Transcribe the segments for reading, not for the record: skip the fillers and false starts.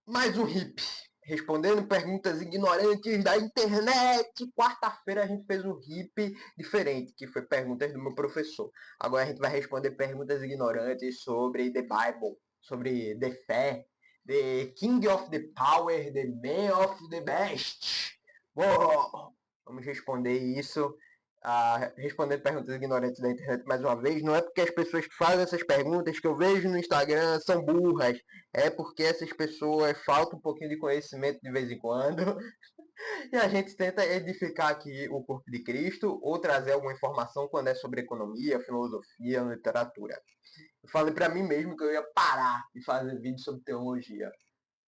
Mais um hippie, respondendo perguntas ignorantes da internet. Quarta-feira a gente fez um hippie diferente, que foi perguntas do meu professor. Agora a gente vai responder perguntas ignorantes sobre the Bible, sobre the fé, the King of the Power, the Man of the Best. Uou! Vamos responder isso. Respondendo perguntas ignorantes da internet mais uma vez. Não é porque as pessoas que fazem essas perguntas que eu vejo no Instagram são burras, é porque essas pessoas faltam um pouquinho de conhecimento de vez em quando. E a gente tenta edificar aqui o corpo de Cristo ou trazer alguma informação quando é sobre economia, filosofia, literatura. Eu falei para mim mesmo que eu ia parar de fazer vídeo sobre teologia,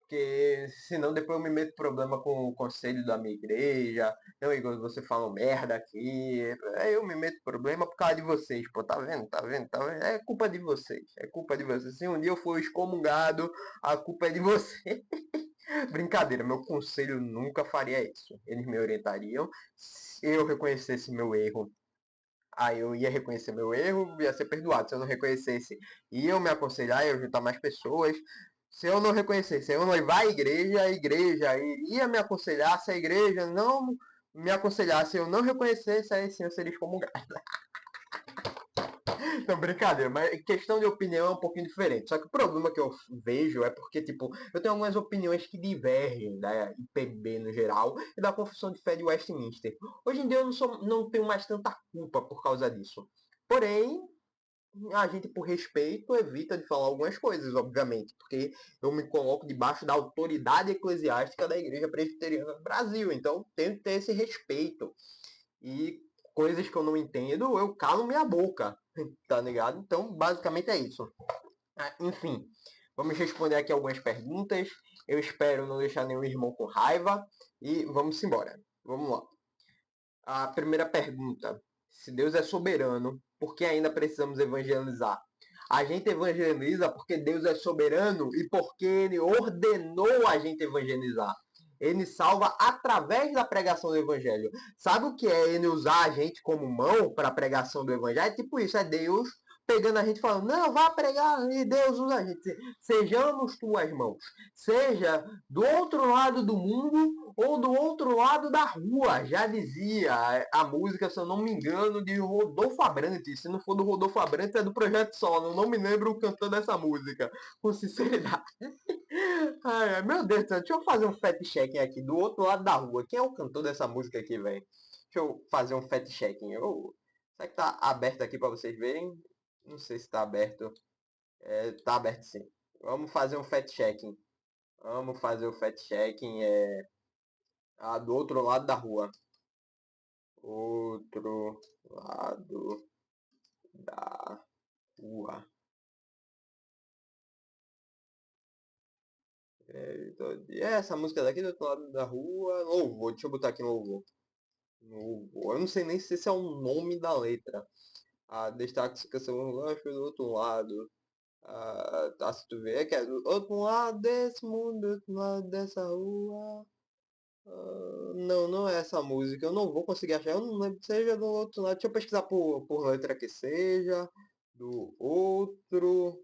porque senão depois eu me meto em problema com o conselho da minha igreja. Não, Igor, você fala merda aqui. Aí eu me meto em problema por causa de vocês, pô. Tá vendo? Tá vendo? Tá vendo? É culpa de vocês. É culpa de vocês. Se um dia eu for excomungado, a culpa é de vocês. Brincadeira, meu conselho nunca faria isso. Eles me orientariam. Se eu reconhecesse meu erro, aí eu ia reconhecer meu erro, ia ser perdoado. Se eu não reconhecesse, ia eu me aconselhar, ia juntar mais pessoas. Se eu não reconhecesse, se eu não levar a igreja iria me aconselhar. Se a igreja não me aconselhasse, eu não reconhecesse, aí sim eu seria excomungado. Não, brincadeira, mas questão de opinião é um pouquinho diferente. Só que o problema que eu vejo é porque, tipo, eu tenho algumas opiniões que divergem da IPB no geral e da Confissão de Fé de Westminster. Hoje em dia eu não tenho mais tanta culpa por causa disso. Porém, a gente, por respeito, evita de falar algumas coisas, obviamente, porque eu me coloco debaixo da autoridade eclesiástica da Igreja Presbiteriana do Brasil. Então, tenho que ter esse respeito. E coisas que eu não entendo, eu calo minha boca, tá ligado? Então, basicamente é isso. Enfim, vamos responder aqui algumas perguntas. Eu espero não deixar nenhum irmão com raiva. E vamos embora. Vamos lá. A primeira pergunta. Se Deus é soberano, por que ainda precisamos evangelizar? A gente evangeliza porque Deus é soberano e porque Ele ordenou a gente evangelizar. Ele salva através da pregação do evangelho. Sabe o que é ele usar a gente como mão para a pregação do evangelho? É tipo isso, é Deus pegando a gente falando, não, vá pregar, e Deus usa a gente. Sejamos tuas mãos. Seja do outro lado do mundo ou do outro lado da rua. Já dizia a música, se eu não me engano, de Rodolfo Abrantes. Se não for do Rodolfo Abrantes, é do Projeto Solo. Eu não me lembro o cantor dessa música, com sinceridade. Ai, meu Deus do céu, deixa eu fazer um fact-checking aqui, do outro lado da rua. Quem é o cantor dessa música aqui, velho? Deixa eu fazer um fact-checking. Será que tá aberto aqui para vocês verem? Não sei se tá aberto. Tá aberto sim. Vamos fazer um fact-checking. Vamos fazer o fact-checking. Do outro lado da rua. Outro lado da rua. Essa música daqui do outro lado da rua. Louvor, deixa eu botar aqui no louvor. Eu não sei nem se esse é o nome da letra. Destaque-se que são lanches do outro lado. Se tu vê, que é do outro lado desse mundo, do outro lado dessa rua. Não, não é essa música. Eu não vou conseguir achar. Eu não lembro. Seja do outro lado. Deixa eu pesquisar por letra que seja. Do outro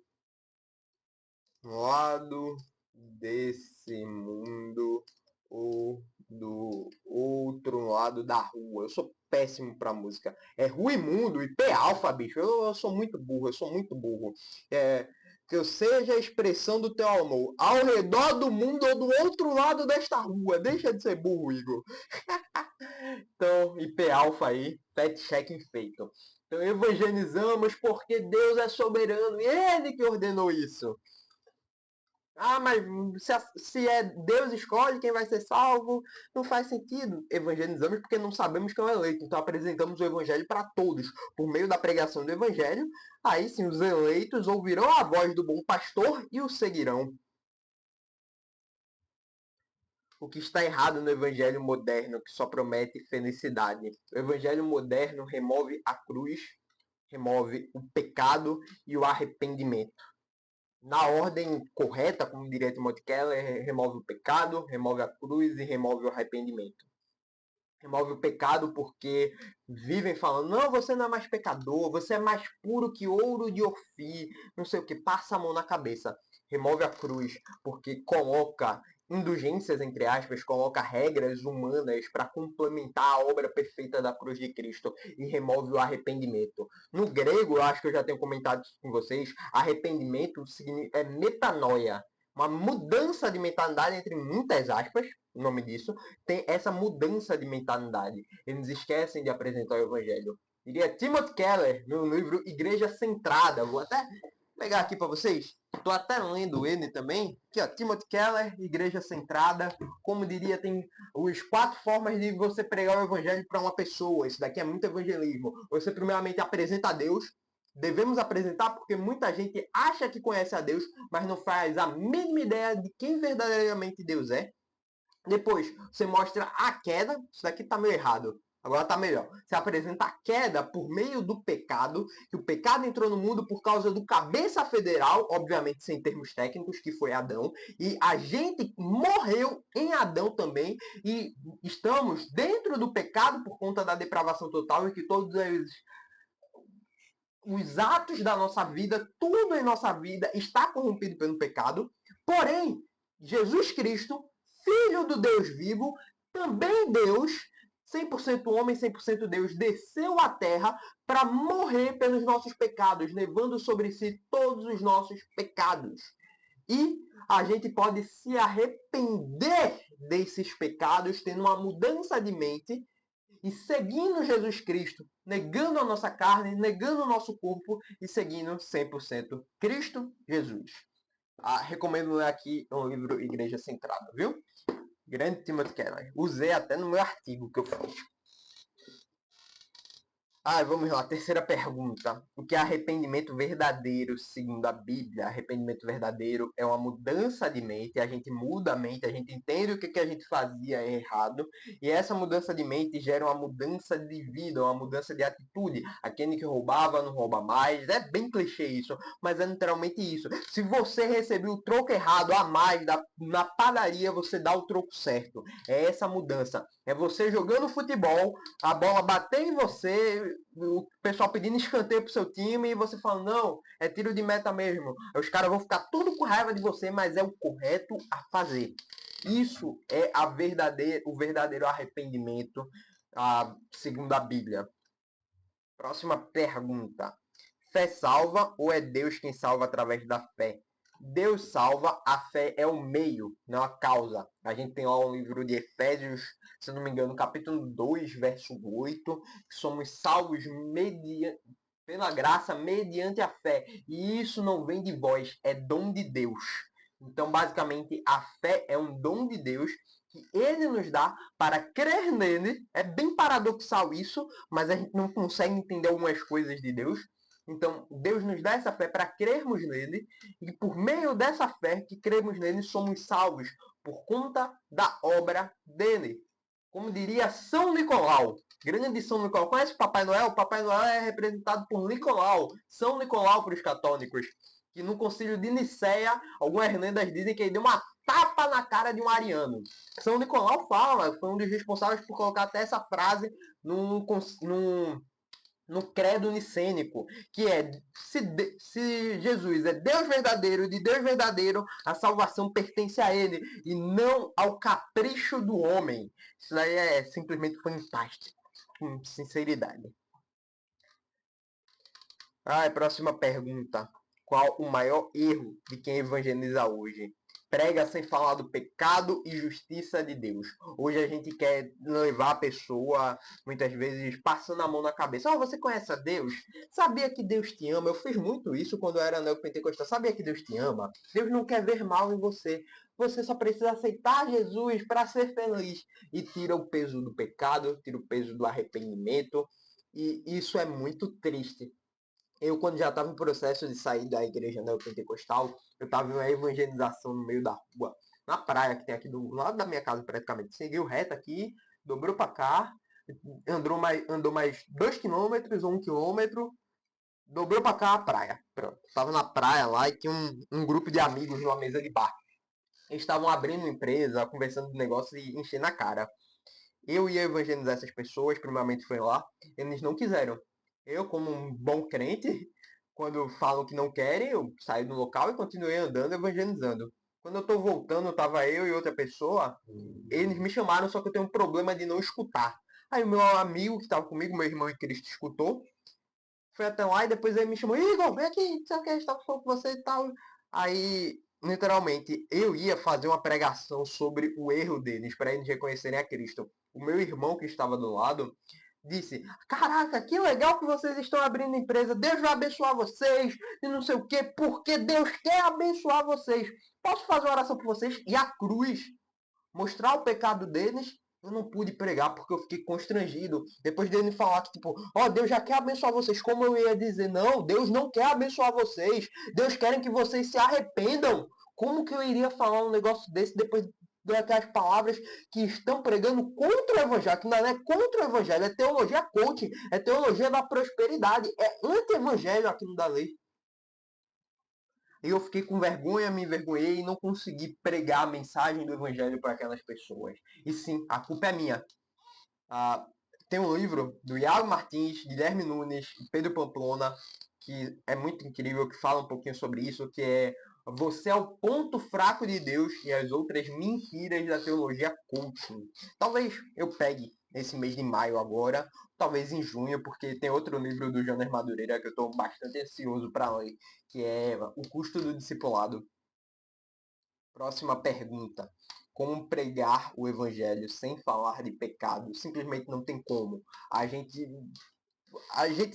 lado desse mundo ou do outro lado da rua. Eu sou péssimo pra música. É Rua e Mundo e P Alfa, bicho. Eu sou muito burro, eu sou muito burro. Que eu seja a expressão do teu amor ao redor do mundo ou do outro lado desta rua. Deixa de ser burro, Igor. Então, IP Alpha aí, fact checking feito. Então, evangelizamos porque Deus é soberano e Ele que ordenou isso. Mas se é Deus escolhe quem vai ser salvo, não faz sentido. Evangelizamos porque não sabemos quem é o eleito. Então apresentamos o evangelho para todos. Por meio da pregação do evangelho, aí sim os eleitos ouvirão a voz do bom pastor e o seguirão. O que está errado no evangelho moderno, que só promete felicidade. O evangelho moderno remove a cruz, remove o pecado e o arrependimento. Na ordem correta, como diria Timothy Keller, remove o pecado, remove a cruz e remove o arrependimento. Remove o pecado porque vivem falando, não, você não é mais pecador, você é mais puro que ouro de Ofir, não sei o que, passa a mão na cabeça. remove a cruz porque coloca indulgências, entre aspas, coloca regras humanas para complementar a obra perfeita da cruz de Cristo e remove o arrependimento. No grego, eu acho que eu já tenho comentado isso com vocês, arrependimento é metanoia, uma mudança de mentalidade entre muitas aspas, o nome disso, tem essa mudança de mentalidade. Eles esquecem de apresentar o evangelho. Diria Timothy Keller, no livro Igreja Centrada. Vou até pegar aqui para vocês. Estou até lendo ele também. Aqui, ó, Timothy Keller, Igreja Centrada. Como diria, tem as 4 formas de você pregar o evangelho para uma pessoa. Isso daqui é muito evangelismo. Você primeiramente apresenta a Deus. Devemos apresentar porque muita gente acha que conhece a Deus, mas não faz a mínima ideia de quem verdadeiramente Deus é. Depois, você mostra a queda. Isso daqui está meio errado. Agora está melhor. Você apresenta a queda por meio do pecado, que o pecado entrou no mundo por causa do cabeça federal, obviamente sem termos técnicos, que foi Adão, e a gente morreu em Adão também, e estamos dentro do pecado por conta da depravação total, e que todos os atos da nossa vida, tudo em nossa vida está corrompido pelo pecado. Porém, Jesus Cristo, Filho do Deus vivo, também Deus, 100% homem, 100% Deus, desceu à terra para morrer pelos nossos pecados, levando sobre si todos os nossos pecados. E a gente pode se arrepender desses pecados, tendo uma mudança de mente e seguindo Jesus Cristo, negando a nossa carne, negando o nosso corpo e seguindo 100% Cristo Jesus. Recomendo ler aqui um livro Igreja Centrada, viu? Grande Timothy Keller. Usei até no meu artigo que eu fiz. Vamos lá, terceira pergunta. O que é arrependimento verdadeiro, segundo a Bíblia? Arrependimento verdadeiro é uma mudança de mente, a gente muda a mente, a gente entende o que a gente fazia errado, e essa mudança de mente gera uma mudança de vida, uma mudança de atitude. Aquele que roubava não rouba mais, é bem clichê isso, mas é literalmente isso. Se você recebeu o troco errado a mais na padaria, você dá o troco certo. É essa mudança. É você jogando futebol, a bola bater em você, o pessoal pedindo escanteio pro seu time e você fala, não, é tiro de meta mesmo. Aí os caras vão ficar tudo com raiva de você, mas é o correto a fazer. Isso é o verdadeiro arrependimento, segundo a Bíblia. Próxima pergunta. Fé salva ou é Deus quem salva através da fé? Deus salva, a fé é o meio, não a causa. A gente tem lá o livro de Efésios, se não me engano, capítulo 2, verso 8, que somos salvos pela graça mediante a fé. E isso não vem de vós, é dom de Deus. Então, basicamente, a fé é um dom de Deus que ele nos dá para crer nele. É bem paradoxal isso, mas a gente não consegue entender algumas coisas de Deus. Então, Deus nos dá essa fé para crermos nele, e por meio dessa fé que cremos nele, somos salvos por conta da obra dele. Como diria São Nicolau, grande São Nicolau. Conhece o Papai Noel? O Papai Noel é representado por Nicolau, São Nicolau para os católicos, que no concílio de Nicéia, algumas lendas dizem que ele deu uma tapa na cara de um ariano. São Nicolau fala, foi um dos responsáveis por colocar até essa frase no credo nicênico, que é, se Jesus é Deus verdadeiro, de Deus verdadeiro, a salvação pertence a ele, e não ao capricho do homem. Isso daí é simplesmente fantástico, com sinceridade. Próxima pergunta. Qual o maior erro de quem evangeliza hoje? Prega sem falar do pecado e justiça de Deus. Hoje a gente quer levar a pessoa, muitas vezes, passando a mão na cabeça. Você conhece a Deus? Sabia que Deus te ama? Eu fiz muito isso quando eu era neopentecostal. Sabia que Deus te ama? Deus não quer ver mal em você. Você só precisa aceitar Jesus para ser feliz. E tira o peso do pecado, tira o peso do arrependimento. E isso é muito triste. Eu, quando já estava em processo de sair da igreja neopentecostal, eu estava em uma evangelização no meio da rua, na praia que tem aqui do lado da minha casa praticamente. Seguiu reto aqui, dobrou para cá, andou mais 2 quilômetros ou 1 quilômetro, dobrou para cá a praia. Pronto. Estava na praia lá e tinha um grupo de amigos numa mesa de bar. Eles estavam abrindo uma empresa, conversando de negócio e enchendo a cara. Eu ia evangelizar essas pessoas, primeiramente foi lá, eles não quiseram. Eu, como um bom crente, Quando falam que não querem, eu saí do local e continuei andando, evangelizando. Quando eu tô voltando, tava eu e outra pessoa, eles me chamaram, só que eu tenho um problema de não escutar. Aí o meu amigo que estava comigo, meu irmão em Cristo, escutou, foi até lá e depois ele me chamou, Igor, vem aqui, não sei o que, estava falando com você e tal. Aí, literalmente, eu ia fazer uma pregação sobre o erro deles, para eles reconhecerem a Cristo. O meu irmão que estava do lado disse, caraca, que legal que vocês estão abrindo empresa, Deus vai abençoar vocês, e não sei o que, porque Deus quer abençoar vocês. Posso fazer uma oração por vocês? E a cruz mostrar o pecado deles, eu não pude pregar porque eu fiquei constrangido. Depois dele falar que, tipo, ó, Deus já quer abençoar vocês. Como eu ia dizer, não, Deus não quer abençoar vocês. Deus quer que vocês se arrependam. Como que eu iria falar um negócio desse depois daquelas palavras que estão pregando contra o evangelho, que não é contra o evangelho, é teologia coaching, é teologia da prosperidade, é anti-evangelho aquilo da lei. E eu fiquei com vergonha, me envergonhei e não consegui pregar a mensagem do evangelho para aquelas pessoas. E sim, a culpa é minha. Ah, tem um livro do Iago Martins, Guilherme Nunes e Pedro Pamplona, que é muito incrível, que fala um pouquinho sobre isso, que é Você é o ponto fraco de Deus e as outras mentiras da teologia coaching. Talvez eu pegue esse mês de maio agora, talvez em junho, porque tem outro livro do Jonas Madureira que eu estou bastante ansioso para ler, que é O Custo do Discipulado. Próxima pergunta. Como pregar o evangelho sem falar de pecado? Simplesmente não tem como. A gente,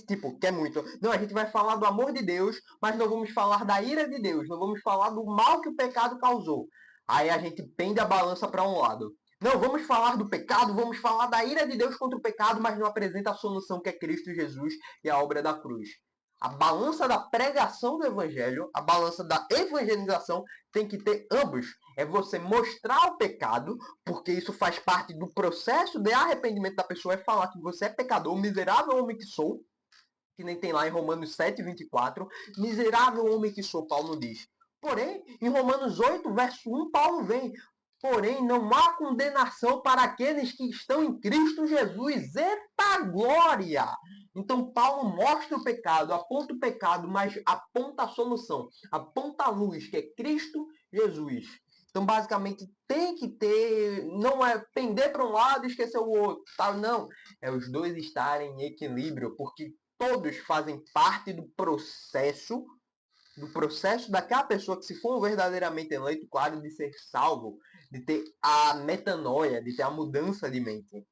tipo, quer muito. Não, a gente vai falar do amor de Deus, mas não vamos falar da ira de Deus. Não vamos falar do mal que o pecado causou. Aí a gente pende a balança para um lado. Não, vamos falar do pecado, vamos falar da ira de Deus contra o pecado, mas não apresenta a solução que é Cristo Jesus e a obra da cruz. A balança da pregação do evangelho, a balança da evangelização tem que ter ambos. É você mostrar o pecado, porque isso faz parte do processo de arrependimento da pessoa, é falar que você é pecador, miserável homem que sou, que nem tem lá em Romanos 7:24, miserável homem que sou, Paulo diz. Porém, em Romanos 8, verso 1, Paulo vem, porém, não há condenação para aqueles que estão em Cristo Jesus. Eita glória! Então, Paulo mostra o pecado, aponta o pecado, mas aponta a solução, aponta a luz, que é Cristo Jesus. Então, basicamente, tem que ter, não é pender para um lado e esquecer o outro, tá? Não, é os dois estarem em equilíbrio, porque todos fazem parte do processo daquela pessoa que, se for verdadeiramente eleito, claro, de ser salvo, de ter a metanoia, de ter a mudança de mente.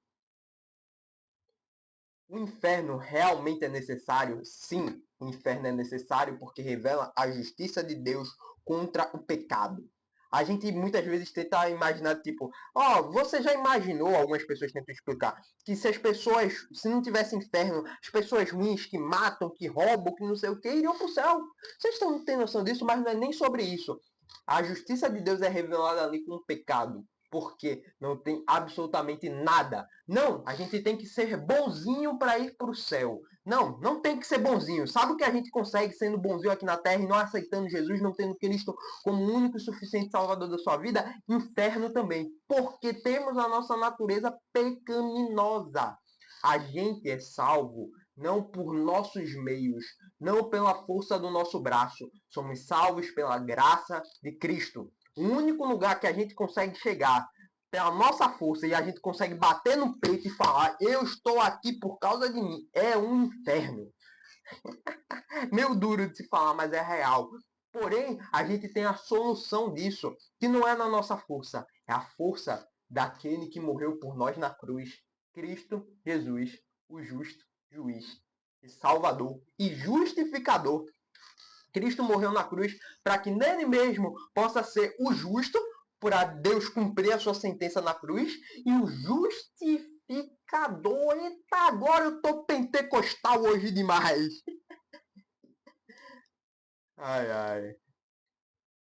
O inferno realmente é necessário? Sim, o inferno é necessário porque revela a justiça de Deus contra o pecado. A gente muitas vezes tenta imaginar, tipo, ó, você já imaginou, algumas pessoas tentam explicar, que se as pessoas, se não tivesse inferno, as pessoas ruins que matam, que roubam, que não sei o que, iriam pro céu. Vocês não têm noção disso, mas não é nem sobre isso. A justiça de Deus é revelada ali com o pecado, porque não tem absolutamente nada. Não, a gente tem que ser bonzinho para ir para o céu. Não, não tem que ser bonzinho. Sabe o que a gente consegue sendo bonzinho aqui na terra e não aceitando Jesus, não tendo Cristo como o único e suficiente salvador da sua vida? Inferno também. Porque temos a nossa natureza pecaminosa. A gente é salvo não por nossos meios, não pela força do nosso braço. Somos salvos pela graça de Cristo. O único lugar que a gente consegue chegar pela nossa força e a gente consegue bater no peito e falar eu estou aqui por causa de mim, é um inferno. Meio duro de se falar, mas é real. Porém, a gente tem a solução disso, que não é na nossa força, é a força daquele que morreu por nós na cruz, Cristo Jesus, o justo juiz e salvador e justificador. Cristo morreu na cruz para que nele mesmo possa ser o justo, para Deus cumprir a sua sentença na cruz, e o justificador. Eita, agora eu tô pentecostal hoje demais. Ai, ai.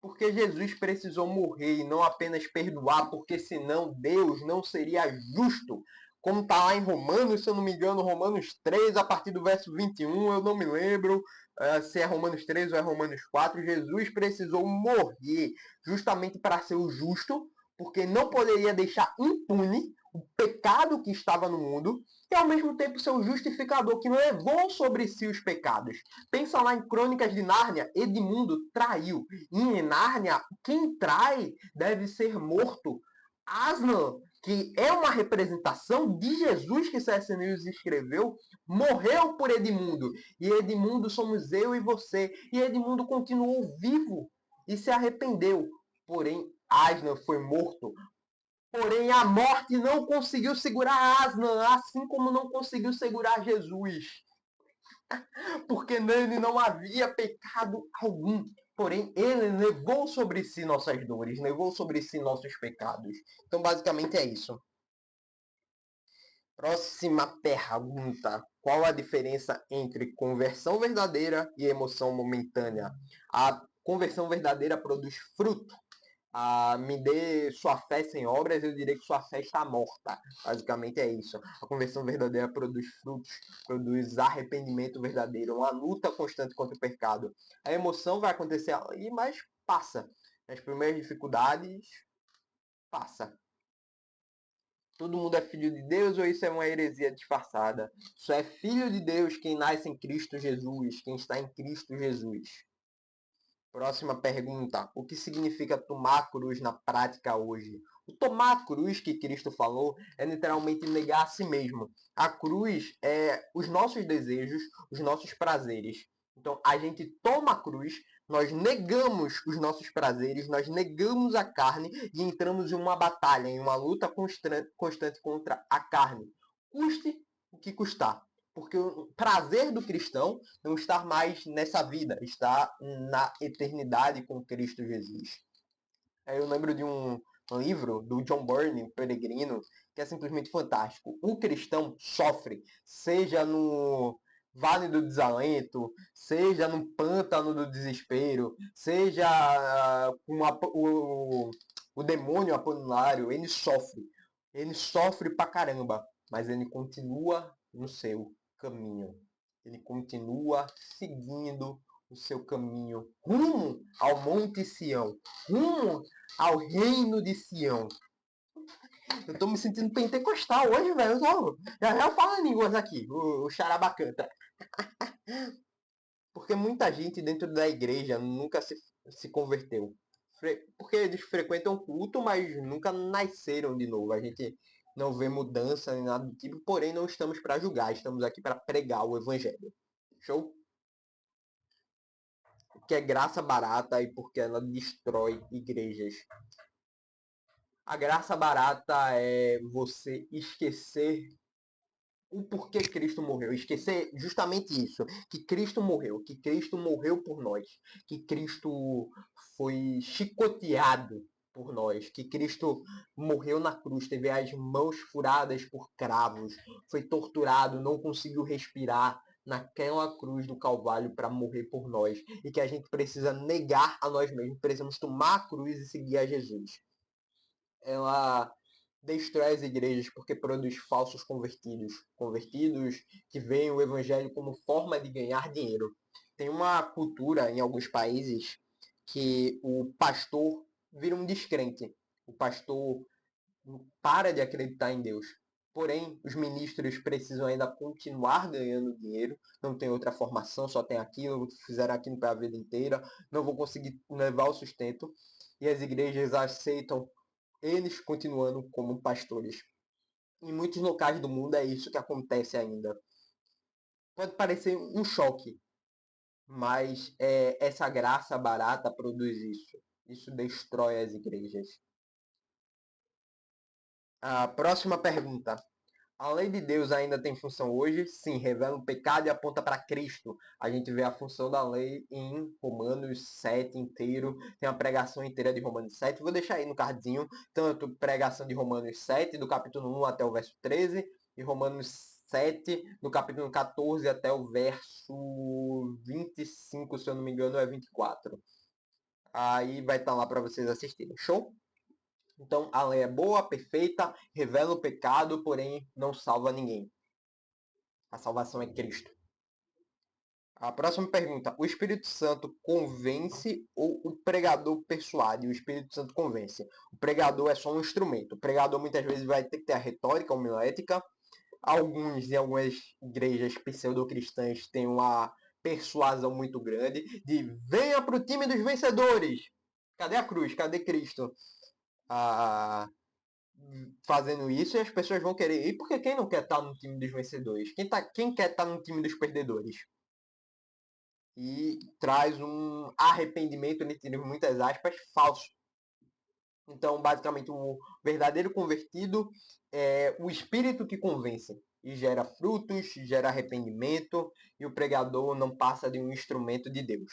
Porque Jesus precisou morrer e não apenas perdoar, porque senão Deus não seria justo. Como está lá em Romanos, se eu não me engano, Romanos 3, a partir do verso 21, eu não me lembro se é Romanos 3 ou é Romanos 4, Jesus precisou morrer justamente para ser o justo, porque não poderia deixar impune o pecado que estava no mundo e ao mesmo tempo ser o justificador que levou sobre si os pecados. Pensa lá em Crônicas de Nárnia, Edmundo traiu. E em Nárnia, quem trai deve ser morto. Aslan, que é uma representação de Jesus que C.S. Lewis escreveu, morreu por Edmundo. E Edmundo somos eu e você. E Edmundo continuou vivo e se arrependeu. Porém, Aslan foi morto. Porém, a morte não conseguiu segurar Aslan, assim como não conseguiu segurar Jesus. Porque nele não havia pecado algum. Porém, ele levou sobre si nossas dores, levou sobre si nossos pecados. Então, basicamente é isso. Próxima pergunta. Qual a diferença entre conversão verdadeira e emoção momentânea? A conversão verdadeira produz fruto. Me dê sua fé sem obras, eu direi que sua fé está morta. Basicamente é isso. A conversão verdadeira produz frutos, produz arrependimento verdadeiro, uma luta constante contra o pecado. A emoção vai acontecer aí, mas passa. As primeiras dificuldades, passa. Todo mundo é filho de Deus ou isso é uma heresia disfarçada? Só é filho de Deus quem nasce em Cristo Jesus, quem está em Cristo Jesus. Próxima pergunta. O que significa tomar a cruz na prática hoje? O tomar a cruz que Cristo falou é literalmente negar a si mesmo. A cruz é os nossos desejos, os nossos prazeres. Então, a gente toma a cruz, nós negamos os nossos prazeres, nós negamos a carne e entramos em uma batalha, em uma luta constante contra a carne. Custe o que custar. Porque o prazer do cristão não está mais nessa vida, está na eternidade com Cristo Jesus. Eu lembro de um livro do John Byrne, o Peregrino, que é simplesmente fantástico. O cristão sofre, seja no vale do desalento, seja no pântano do desespero, seja com o demônio apolinário, ele sofre. Ele sofre pra caramba, mas ele continua no seu caminho. Ele continua seguindo o seu caminho rumo ao Monte Sião, rumo ao reino de Sião. Eu tô me sentindo pentecostal hoje, velho. Já falo em línguas aqui, o charabacanta. Porque muita gente dentro da igreja nunca se converteu. Porque eles frequentam o culto, mas nunca nasceram de novo. A gente não vê mudança nem nada do tipo, porém não estamos para julgar, estamos aqui para pregar o evangelho. Show? Que é graça barata e porque ela destrói igrejas. A graça barata é você esquecer o porquê Cristo morreu. Esquecer justamente isso. Que Cristo morreu por nós. Que Cristo foi chicoteado por nós. Que Cristo morreu na cruz, teve as mãos furadas por cravos, foi torturado, não conseguiu respirar naquela cruz do Calvário para morrer por nós. E que a gente precisa negar a nós mesmos, precisamos tomar a cruz e seguir a Jesus. Ela destrói as igrejas porque produz falsos convertidos. Convertidos que veem o evangelho como forma de ganhar dinheiro. Tem uma cultura em alguns países que o pastor vira um descrente. O pastor para de acreditar em Deus. Porém, os ministros precisam ainda continuar ganhando dinheiro, não tem outra formação, só tem aquilo, fizeram aquilo para a vida inteira, não vão conseguir levar o sustento. E as igrejas aceitam eles continuando como pastores. Em muitos locais do mundo é isso que acontece ainda. Pode parecer um choque, mas essa graça barata produz isso. Isso destrói as igrejas. A próxima pergunta. A lei de Deus ainda tem função hoje? Sim, revela o pecado e aponta para Cristo. A gente vê a função da lei em Romanos 7 inteiro. Tem uma pregação inteira de Romanos 7. Vou deixar aí no cardzinho, tanto pregação de Romanos 7, do capítulo 1 até o verso 13, e Romanos 7, do capítulo 14 até o verso 25, se eu não me engano, é 24. Aí vai estar lá para vocês assistirem. Show? Então, a lei é boa, perfeita, revela o pecado, porém não salva ninguém. A salvação é Cristo. A próxima pergunta. O Espírito Santo convence ou o pregador persuade? O Espírito Santo convence. O pregador é só um instrumento. O pregador muitas vezes vai ter que ter a retórica, a homilética. Alguns, em algumas igrejas pseudo-cristãs, têm uma persuasão muito grande de venha para o time dos vencedores. Cadê a cruz? Cadê Cristo? Ah, fazendo isso e as pessoas vão querer ir, porque quem não quer estar no time dos vencedores? Quem quer estar no time dos perdedores? E traz um arrependimento, entre muitas aspas, falso. Então, basicamente, o verdadeiro convertido é o espírito que convence e gera frutos, gera arrependimento, e o pregador não passa de um instrumento de Deus.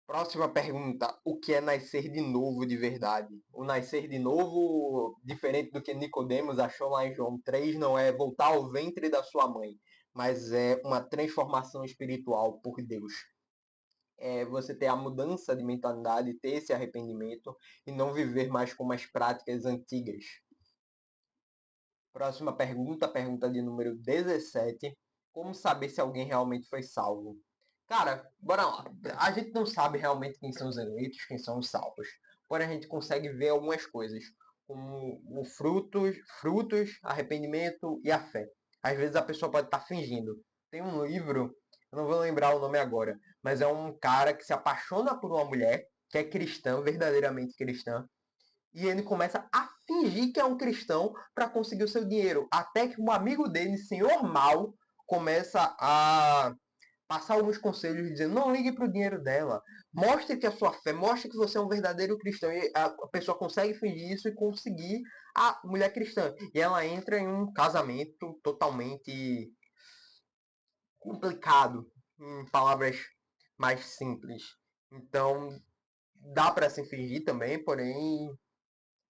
Próxima pergunta. O que é nascer de novo de verdade? O nascer de novo, diferente do que Nicodemos achou lá em João 3, não é voltar ao ventre da sua mãe, mas é uma transformação espiritual por Deus. É você ter a mudança de mentalidade, ter esse arrependimento e não viver mais com as práticas antigas. Próxima pergunta, pergunta de número 17. Como saber se alguém realmente foi salvo? Cara, bora lá. A gente não sabe realmente quem são os eleitos, quem são os salvos. Porém, a gente consegue ver algumas coisas, como o frutos, arrependimento e a fé. Às vezes a pessoa pode estar fingindo. Tem um livro, eu não vou lembrar o nome agora, mas é um cara que se apaixona por uma mulher que é cristã, verdadeiramente cristã, e ele começa a fingir que é um cristão para conseguir o seu dinheiro. Até que um amigo dele, senhor mal, começa a passar alguns conselhos dizendo não ligue para o dinheiro dela. Mostre que a sua fé, mostre que você é um verdadeiro cristão. E a pessoa consegue fingir isso e conseguir a mulher cristã. E ela entra em um casamento totalmente complicado, em palavras mais simples. Então, dá para se fingir também, porém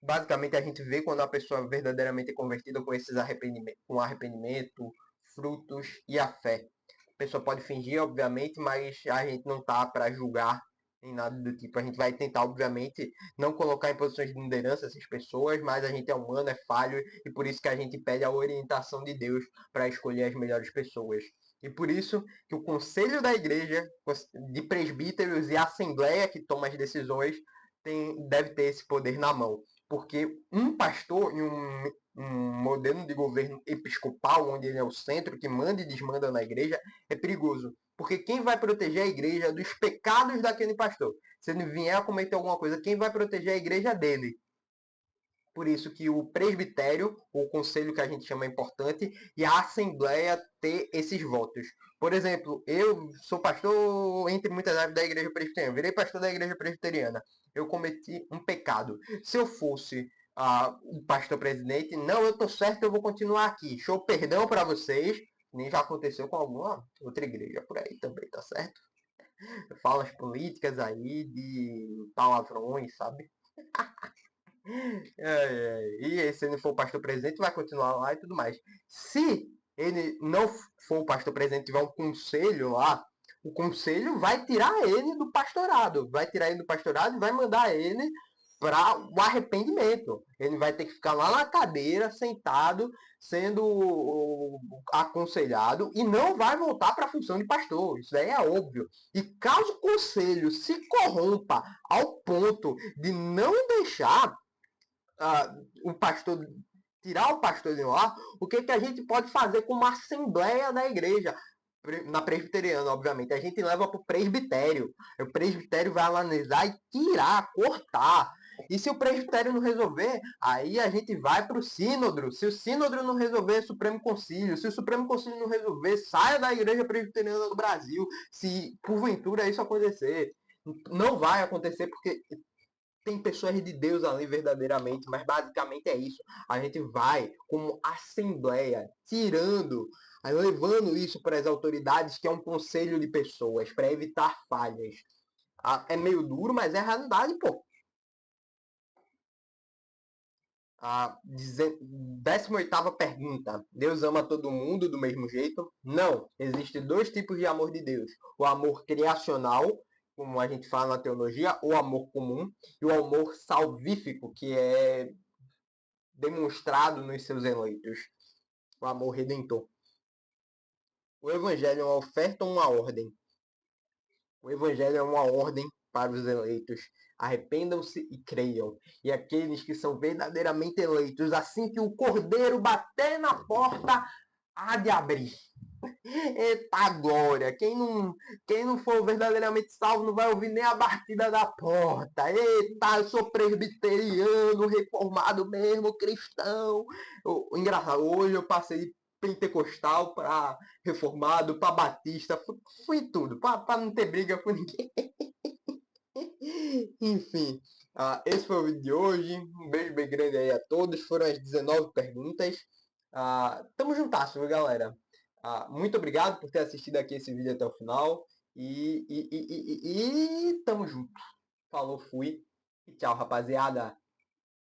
basicamente a gente vê quando a pessoa verdadeiramente é convertida com esses arrependimento, com arrependimento, frutos e a fé. A pessoa pode fingir, obviamente, mas a gente não tá para julgar nem nada do tipo. A gente vai tentar, obviamente, não colocar em posições de liderança essas pessoas, mas a gente é humano, é falho e por isso que a gente pede a orientação de Deus para escolher as melhores pessoas. E por isso que o conselho da igreja, de presbíteros e a assembleia que toma as decisões, deve ter esse poder na mão. Porque um pastor em um modelo de governo episcopal, onde ele é o centro que manda e desmanda na igreja, é perigoso. Porque quem vai proteger a igreja dos pecados daquele pastor? Se ele vier a cometer alguma coisa, quem vai proteger a igreja dele? Por isso que o presbitério, o conselho que a gente chama importante, e a assembleia ter esses votos. Por exemplo, eu sou pastor, entre muitas áreas, da igreja presbiteriana. Virei pastor da igreja presbiteriana. Eu cometi um pecado. Se eu fosse o pastor presidente, não, eu tô certo, eu vou continuar aqui. Show perdão para vocês. Nem já aconteceu com alguma outra igreja por aí também, tá certo? Falas políticas aí de palavrões, sabe? E se ele for o pastor presidente, vai continuar lá e tudo mais. Se ele não for o pastor presidente, tiver um conselho lá, o conselho vai tirar ele do pastorado. Vai tirar ele do pastorado e vai mandar ele para o arrependimento. Ele vai ter que ficar lá na cadeira, sentado, sendo aconselhado e não vai voltar para a função de pastor. Isso daí é óbvio. E caso o conselho se corrompa ao ponto de não deixar o pastor, tirar o pastor de lá, o que, que a gente pode fazer com uma assembleia da igreja? Na presbiteriana, obviamente, a gente leva para o presbitério. O presbitério vai analisar e tirar, cortar. E se o presbitério não resolver, aí a gente vai para o sínodo. Se o sínodo não resolver, Supremo Concílio. Se o Supremo Concílio não resolver, saia da Igreja Presbiteriana do Brasil. Se porventura isso acontecer. Não vai acontecer porque tem pessoas de Deus ali verdadeiramente, mas basicamente é isso. A gente vai como assembleia, tirando, levando isso para as autoridades, que é um conselho de pessoas, para evitar falhas. É meio duro, mas é a realidade, pô. A 18ª pergunta. Deus ama todo mundo do mesmo jeito? Não. Existem dois tipos de amor de Deus. O amor criacional, como a gente fala na teologia, o amor comum, e o amor salvífico, que é demonstrado nos seus eleitos. O amor redentor. O Evangelho é uma oferta ou uma ordem? O Evangelho é uma ordem para os eleitos. Arrependam-se e creiam. E aqueles que são verdadeiramente eleitos, assim que o Cordeiro bater na porta, há de abrir. Eita glória! Quem não for verdadeiramente salvo não vai ouvir nem a batida da porta. Eita, eu sou presbiteriano, reformado mesmo, cristão. Engraçado, hoje eu passei de pentecostal para reformado, para batista, fui tudo, para não ter briga com ninguém. Enfim, esse foi o vídeo de hoje. Um beijo bem grande aí a todos. Foram as 19 perguntas. Tamo juntasso, viu, galera? Muito obrigado por ter assistido aqui esse vídeo até o final. E tamo junto. Falou, fui. E tchau, rapaziada.